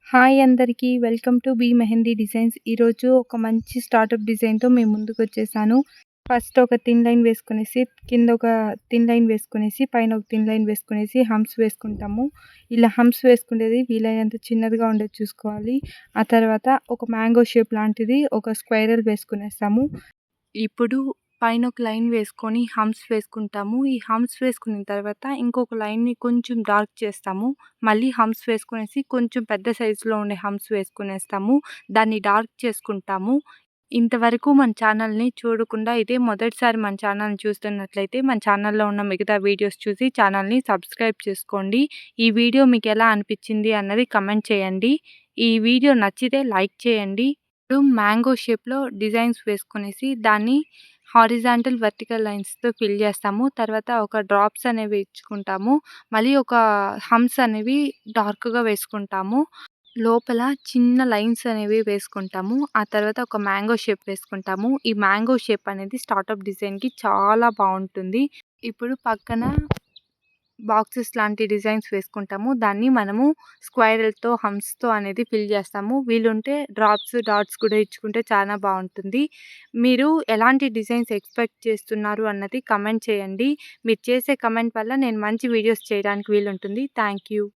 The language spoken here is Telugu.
హాయ్ అందరికీ. Welcome to B Mehndi designs. ఈరోజు ఒక మంచి స్టార్టప్ డిజైన్‌తో మీ ముందుకొచ్చేసాను. ఫస్ట్ ఒక థిన్ లైన్ వేసుకొనేసి, కింద ఒక థిన్ లైన్ వేసుకొనేసి, పైన ఒక థిన్ లైన్ వేసుకొనేసి హంప్స్ వేసుకుంటాము. ఇలా హంప్స్ వేసుకునేది వీలైనంత చిన్నదిగా ఉండేది చూసుకోవాలి. ఆ తర్వాత ఒక మ్యాంగో షేప్ లాంటిది ఒక స్క్వైరల్ వేసుకునేస్తాము. ఇప్పుడు పైన ఒక లైన్ వేసుకొని హంప్స్ వేసుకుంటాము. ఈ హంప్స్ వేసుకున్న తర్వాత ఇంకొక లైన్‌ని కొంచెం డార్క్ చేస్తాము. మళ్ళీ హంప్స్ వేసుకొనేసి కొంచెం పెద్ద సైజులో ఉండే హంప్స్ వేసుకునేస్తాము. దాన్ని డార్క్ చేసుకుంటాము. ఇంతవరకు మన ఛానల్‌ని చూడకుండా ఇదే మొదటిసారి మన ఛానల్‌ని చూస్తున్నట్లయితే మన ఛానల్‌లో ఉన్న మిగతా వీడియోస్ చూసి ఛానల్‌ని సబ్స్క్రైబ్ చేసుకోండి. ఈ వీడియో మీకెలా అనిపించింది అన్నది కామెంట్ చేయండి. ఈ వీడియో నచ్చితే లైక్ చేయండి. ఇప్పుడు మ్యాంగో షేప్‌లో డిజైన్స్ వేసుకొనేసి దాన్ని హారిజాంటల్, వర్టికల్ లైన్స్‌తో ఫిల్ చేస్తాము. తర్వాత ఒక డ్రాప్స్ అనేవి ఇచ్చుకుంటాము. మళ్ళీ ఒక హంప్స్ అనేవి డార్క్‌గా వేసుకుంటాము. లోపల చిన్న లైన్స్ అనేవి వేసుకుంటాము. ఆ తర్వాత ఒక మ్యాంగో షేప్ వేసుకుంటాము. ఈ మ్యాంగో షేప్ అనేది స్టార్టప్ డిజైన్‌కి చాలా బావుంటుంది. ఇప్పుడు పక్కన బాక్సెస్ లాంటి డిజైన్స్ వేసుకుంటాము. దాన్ని మనము స్క్వైరల్‌తో, హంప్స్‌తో అనేది ఫిల్ చేస్తాము. వీలుంటే డ్రాప్స్, డాట్స్ కూడా ఇచ్చుకుంటే చాలా బావుంటుంది. మీరు ఎలాంటి డిజైన్స్ ఎక్స్‌పెక్ట్ చేస్తున్నారు అన్నది కామెంట్ చేయండి. మీరు చేసే కామెంట్ వల్ల నేను మంచి వీడియోస్ చేయడానికి వీలుంటుంది. Thank you.